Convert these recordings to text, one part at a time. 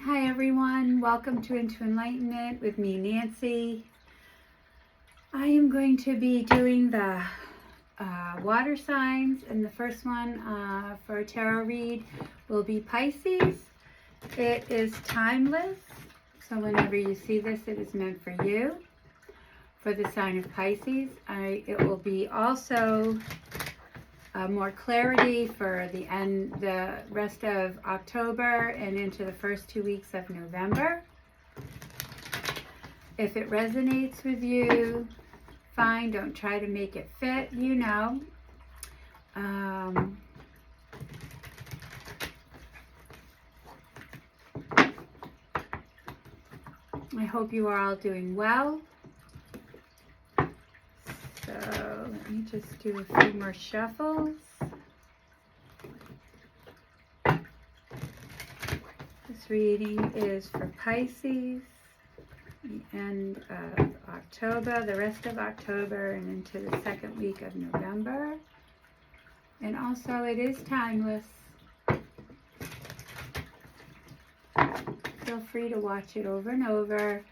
Hi everyone, welcome to Into Enlightenment with me, Nancy. I am going to be doing the water signs, and the first one for a tarot read will be Pisces. It is timeless, so whenever you see this, it is meant for you. For the sign of Pisces, it will be also more clarity for the rest of October and into the first 2 weeks of November. If it resonates with you, fine. Don't try to make it fit, you know. I hope you are all doing well. So let me just do a few more shuffles. This reading is for Pisces, the end of October, the rest of October, and into the second week of November. And also it is timeless. Feel free to watch it over and over.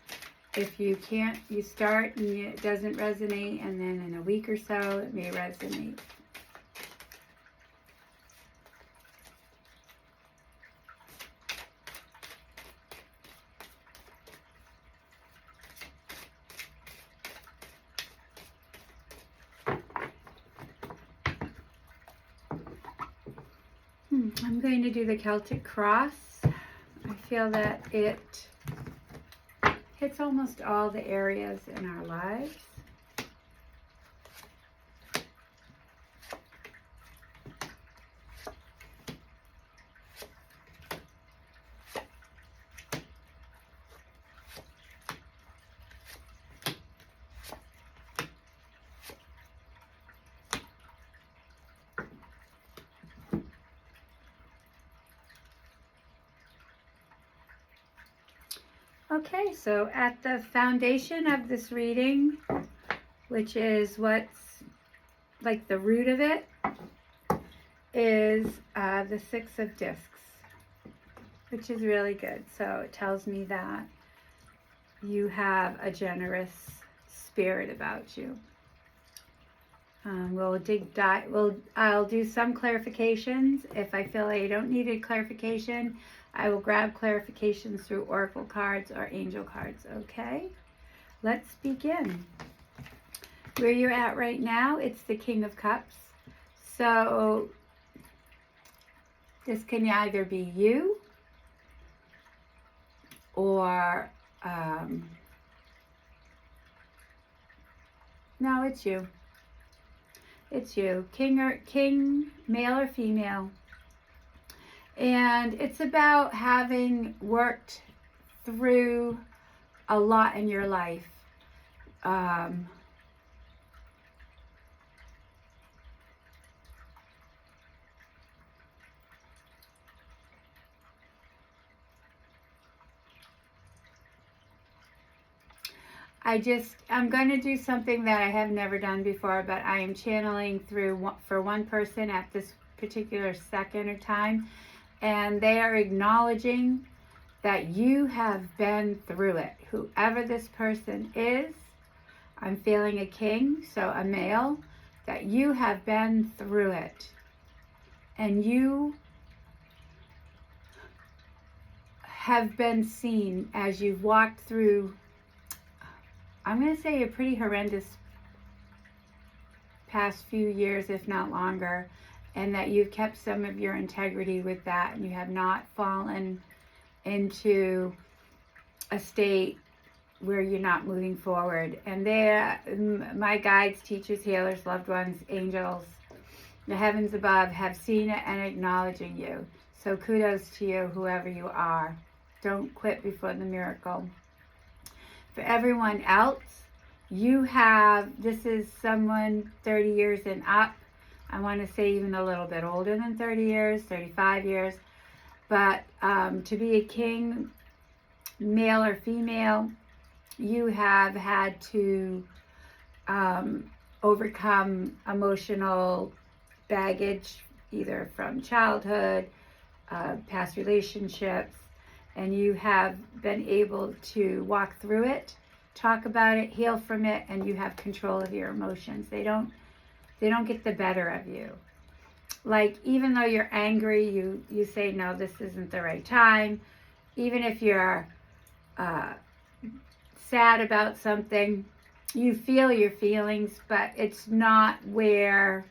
If you can't, you start and it doesn't resonate, and then in a week or so it may resonate. I'm going to do the Celtic cross. I feel that it hits almost all the areas in our lives. Okay, so at the foundation of this reading, which is what's like the root of it, is the Six of Discs, which is really good. So it tells me that you have a generous spirit about you. I'll do some clarifications. If I feel I don't need a clarification, I will grab clarifications through oracle cards or angel cards. Okay, let's begin. Where you're at right now, it's the King of Cups. So this can either be you or no, it's you. It's you, king, male or female. And it's about having worked through a lot in your life. I'm going to do something that I have never done before, but I am channeling for one person at this particular second or time, and they are acknowledging that you have been through it. Whoever this person is, I'm feeling a king, so a male, that you have been through it, and you have been seen as you've walked through, I'm going to say, a pretty horrendous past few years, if not longer, and that you've kept some of your integrity with that, and you have not fallen into a state where you're not moving forward. And my guides, teachers, healers, loved ones, angels, the heavens above have seen it and acknowledging you. So kudos to you, whoever you are. Don't quit before the miracle. For everyone else, this is someone 30 years and up. I want to say even a little bit older than 30 years, 35 years. But to be a king, male or female, you have had to overcome emotional baggage, either from childhood, past relationships, and you have been able to walk through it, talk about it, heal from it, and you have control of your emotions. They don't get the better of you. Like, even though you're angry, you say, no, this isn't the right time. Even if you're sad about something, you feel your feelings, but it's not where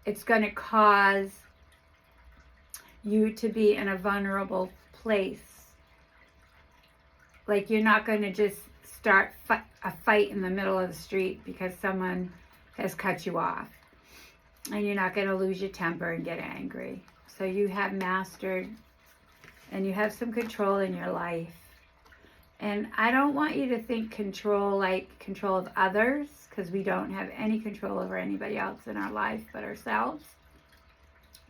it's going to cause you to be in a vulnerable place. Like, you're not going to just start a fight in the middle of the street because someone has cut you off. And you're not going to lose your temper and get angry. So you have mastered, and you have some control in your life. And I don't want you to think control like control of others, because we don't have any control over anybody else in our life but ourselves.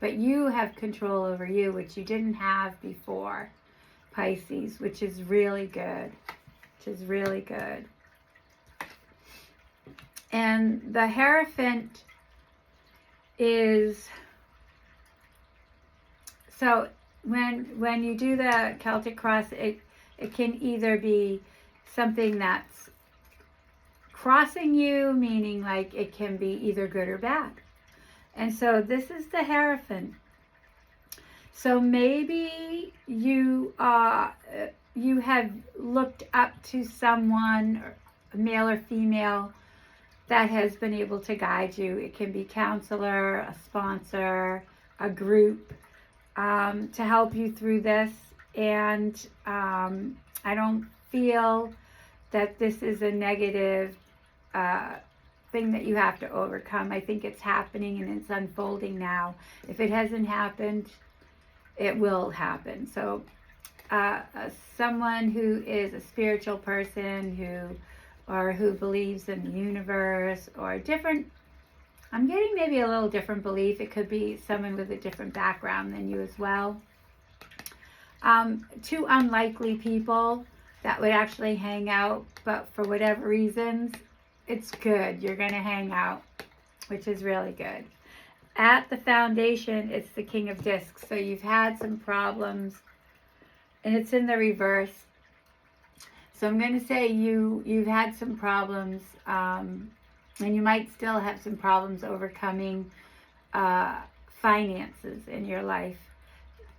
But you have control over you, which you didn't have before, Pisces, which is really good. Which is really good. And the Hierophant is, so when you do the Celtic cross, it can either be something that's crossing you, meaning like it can be either good or bad. And so this is the Hierophant. So maybe you have looked up to someone, male or female, that has been able to guide you. It can be counselor, a sponsor, a group, to help you through this. And I don't feel that this is a negative thing that you have to overcome. I think it's happening and it's unfolding now. If it hasn't happened, it will happen. So someone who is a spiritual person who believes in the universe, or different, I'm getting maybe a little different belief. It could be someone with a different background than you as well. Two unlikely people that would actually hang out, but for whatever reasons, it's good. You're going to hang out, which is really good. At the foundation, it's the King of Discs. So you've had some problems, and it's in the reverse. So I'm going to say you've had some problems, and you might still have some problems overcoming finances in your life.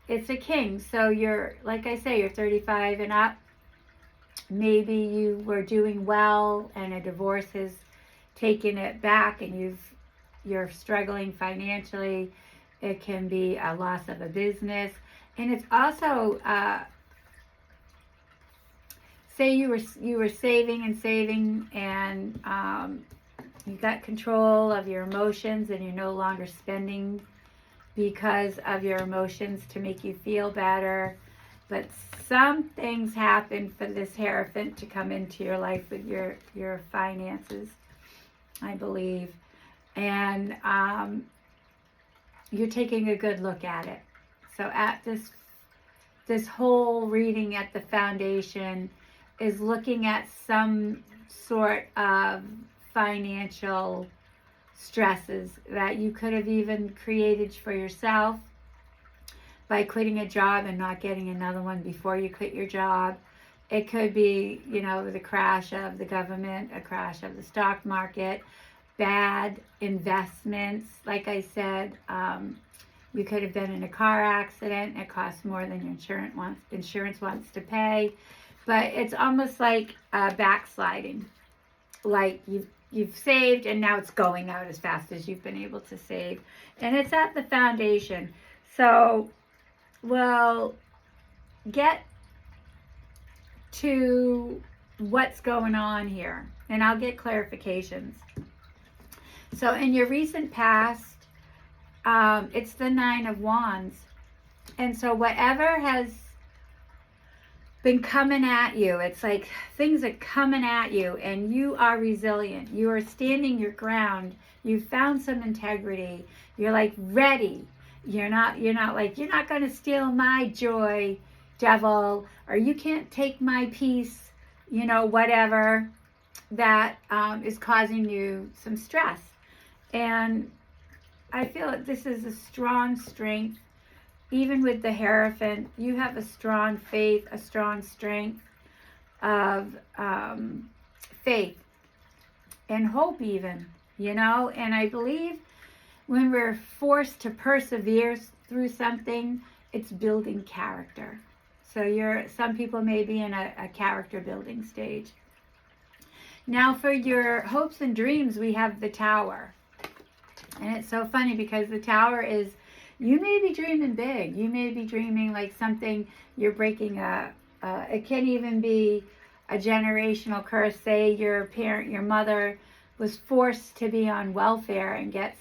It's a king, so you're, like I say, you're 35 and up. Maybe you were doing well and a divorce has taken it back, and you're struggling financially. It can be a loss of a business, and it's also say you were saving and you got control of your emotions, and you're no longer spending because of your emotions to make you feel better. But some things happen for this Hierophant to come into your life with your finances, I believe. And you're taking a good look at it. So at this whole reading at the foundation is looking at some sort of financial stresses that you could have even created for yourself by quitting a job and not getting another one before you quit your job. It could be, the crash of the government, a crash of the stock market, bad investments. Like I said, you could have been in a car accident. It costs more than your insurance wants to pay. But it's almost like backsliding. Like you've saved, and now it's going out as fast as you've been able to save. And it's at the foundation. So we'll get to what's going on here, and I'll get clarifications. So in your recent past, it's the Nine of Wands. And so whatever has been coming at you, it's like things are coming at you, and you are resilient. You are standing your ground. You've found some integrity. You're like ready. You're not like, you're not going to steal my joy, devil, or you can't take my peace, whatever that is causing you some stress. And I feel that this is a strong strength even with the Hierophant, you have a strong faith, a strong strength of faith and hope even, you know. And I believe when we're forced to persevere through something, it's building character. So some people may be in a character building stage. Now for your hopes and dreams, we have the Tower. And it's so funny because the Tower is, you may be dreaming big. You may be dreaming like something, you're breaking it can even be a generational curse. Say your parent, your mother was forced to be on welfare and get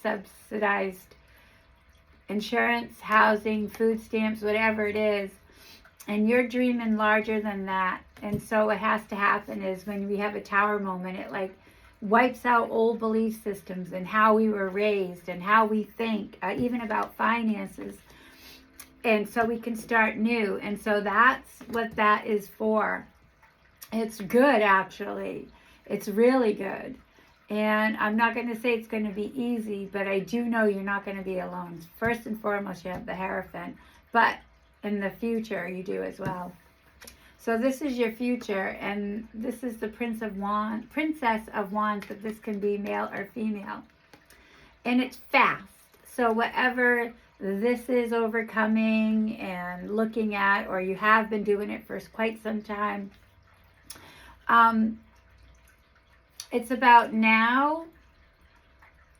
subsidized insurance, housing, food stamps, whatever it is. And you're dreaming larger than that. And so what has to happen is when we have a Tower moment, it like wipes out old belief systems and how we were raised and how we think, even about finances. And so we can start new. And so that's what that is for. It's good, actually. It's really good. And I'm not going to say it's going to be easy, but I do know you're not going to be alone. First and foremost, you have the Hierophant. But in the future, you do as well. So this is your future, and this is the Princess of Wands, but this can be male or female. And it's fast. So whatever this is overcoming and looking at, or you have been doing it for quite some time, it's about now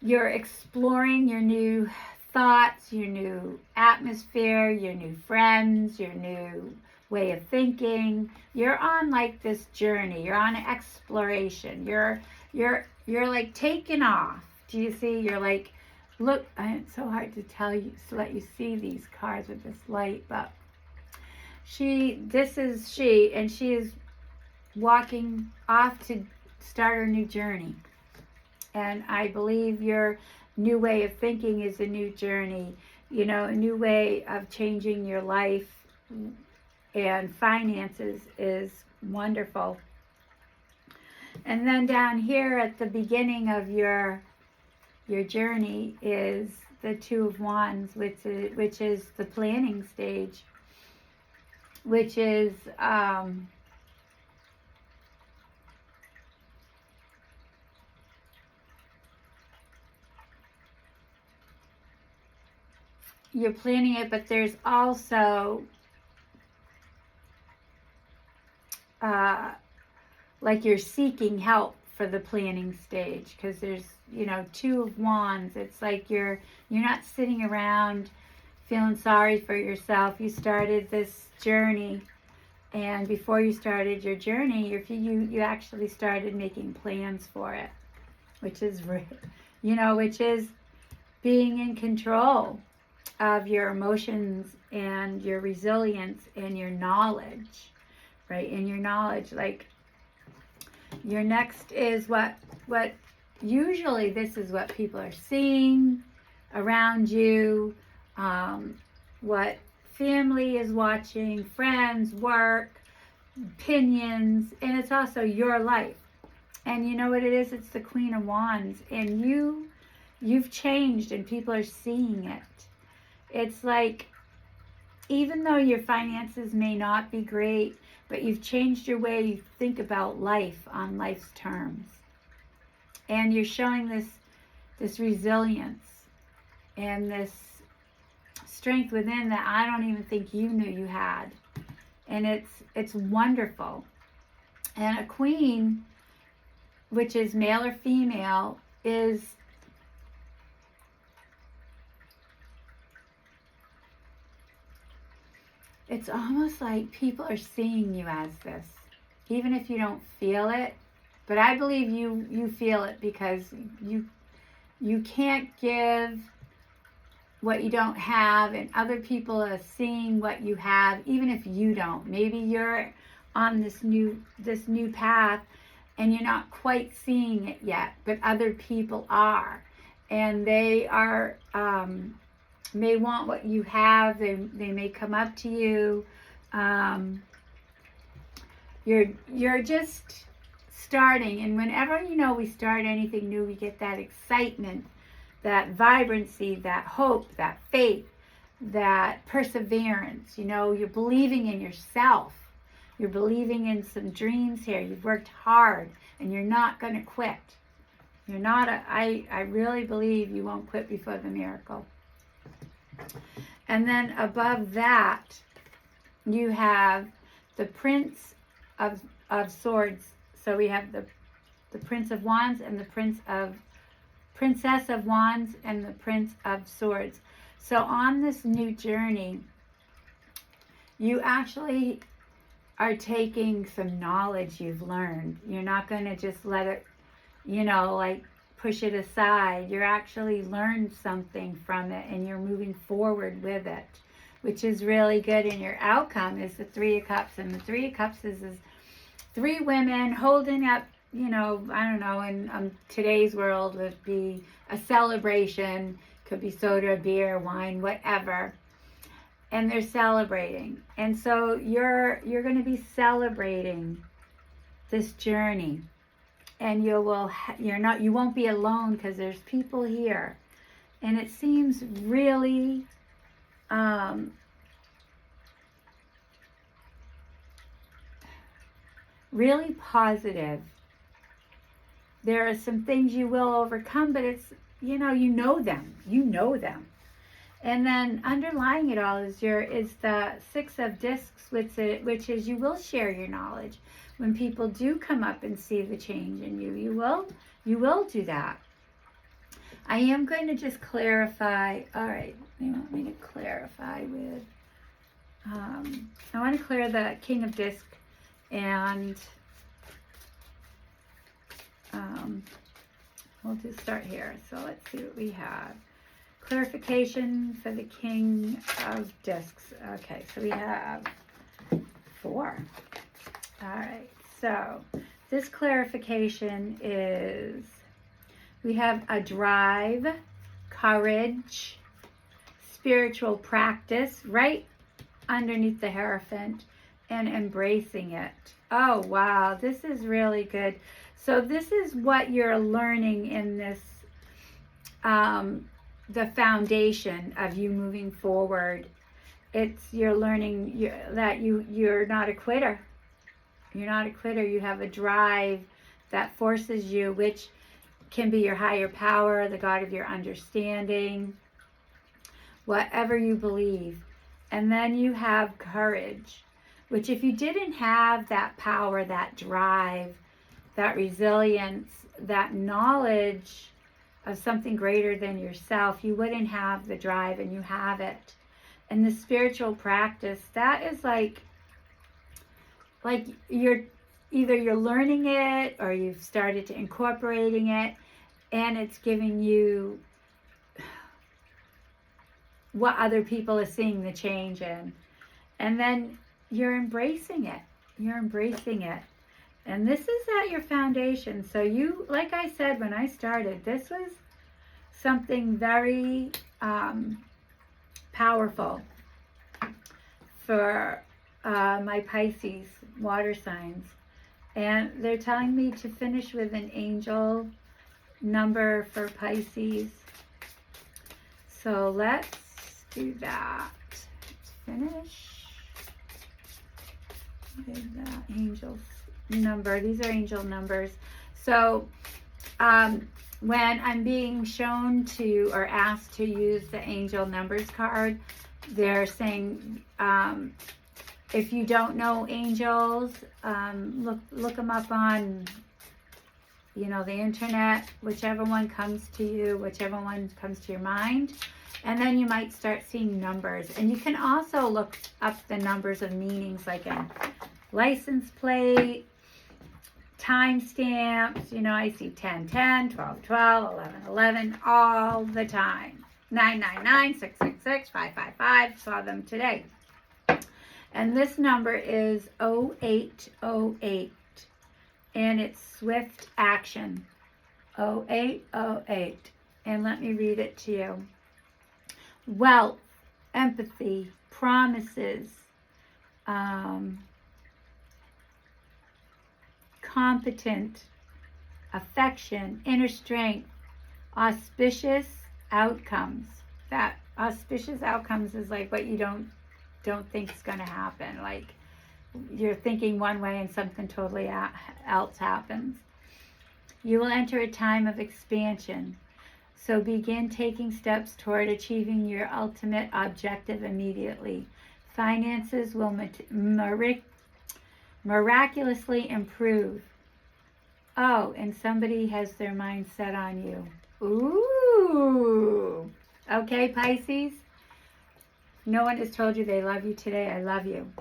you're exploring your new thoughts, your new atmosphere, your new friends, your new way of thinking. You're on like this journey. You're on an exploration. You're like taking off. Do you see? You're like, look, it's so hard to tell you, to let you see these cards with this light, but this is she, and she is walking off to start her new journey. And I believe your new way of thinking is a new journey, you know, a new way of changing your life, and finances is wonderful. And then down here at the beginning of your journey is the Two of Wands, which is the planning stage, which is you're planning it, but there's also like you're seeking help for the planning stage, because there's, you know, Two of Wands. It's like you're not sitting around feeling sorry for yourself. You started this journey, and before you started your journey, you actually started making plans for it, which is, you know, which is being in control of your emotions and your resilience and your knowledge, right? And your knowledge, like your next is what usually this is what people are seeing around you, what family is watching, friends, work, opinions, and it's also your life. And you know what it is? It's the Queen of Wands, and you've changed, and people are seeing it. It's like, even though your finances may not be great, but you've changed your way you think about life on life's terms. And you're showing this resilience and this strength within that I don't even think you knew you had. And it's wonderful. And a queen, which is male or female, is it's almost like people are seeing you as this, even if you don't feel it. But I believe you feel it, because you can't give what you don't have, and other people are seeing what you have, even if you don't. Maybe you're on this new path and you're not quite seeing it yet, but other people are, and they are may want what you have. They may come up to you. You're just starting, and whenever, you know, we start anything new, we get that excitement, that vibrancy, that hope, that faith, that perseverance. You know, you're believing in yourself. You're believing in some dreams here. You've worked hard and you're not going to quit. You're not I really believe you won't quit before the miracle. And then above that, you have the Prince of Swords. So we have the Prince of Wands and the Princess of Wands and the Prince of Swords. So on this new journey, you actually are taking some knowledge you've learned. You're not going to just let it, you know, like push it aside. You're actually learned something from it and you're moving forward with it, which is really good. And your outcome is the Three of Cups. And the Three of Cups is three women holding up, you know, I don't know, in today's world would be a celebration. Could be soda, beer, wine, whatever. And they're celebrating. And so you're going to be celebrating this journey. And you won't be alone because there's people here. And it seems really really positive. There are some things you will overcome, but it's, you know them. You know them. And then underlying it all is the Six of Discs, which is you will share your knowledge. When people do come up and see the change in you, you will do that. I am going to just clarify. All right, you want me to clarify with, I want to clear the King of Discs and we'll just start here. So let's see what we have. Clarification for the King of Discs. Okay, so we have 4. All right, so this clarification is we have a drive, courage, spiritual practice right underneath the Hierophant, and embracing it. Oh, wow, this is really good. So this is what you're learning in this, the foundation of you moving forward. You're learning that you're not a quitter. You're not a quitter. You have a drive that forces you, which can be your higher power, the God of your understanding, whatever you believe. And then you have courage, which if you didn't have that power, that drive, that resilience, that knowledge of something greater than yourself, you wouldn't have the drive, and you have it. And the spiritual practice, that is like you're learning it or you've started to incorporating it, and it's giving you what other people are seeing the change in. And then you're embracing it. You're embracing it. And this is at your foundation. So you, like I said when I started, this was something very powerful for my Pisces water signs. And they're telling me to finish with an angel number for Pisces. So let's do that. Let's finish with the angels number. These are angel numbers. So when I'm being shown to or asked to use the angel numbers card, they're saying if you don't know angels, look them up on the internet, whichever one comes to you, whichever one comes to your mind. And then you might start seeing numbers. And you can also look up the numbers of meanings, like a license plate, timestamps. I see 1010, 1212, 1111 all the time. 999, 666, 555. Saw them today. And this number is 0808. And it's swift action. 0808. And let me read it to you. Wealth, empathy, promises, competent, affection, inner strength, auspicious outcomes. That auspicious outcomes is like what you don't think is going to happen. Like you're thinking one way and something totally else happens. You will enter a time of expansion. So begin taking steps toward achieving your ultimate objective immediately. Finances will miraculously improve. Oh, and somebody has their mind set on you. Ooh. Okay, Pisces? No one has told you they love you today. I love you.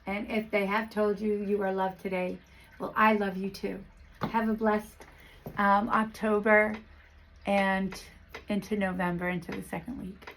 And if they have told you you are loved today, well, I love you too. Have a blessed October and into November, into the second week.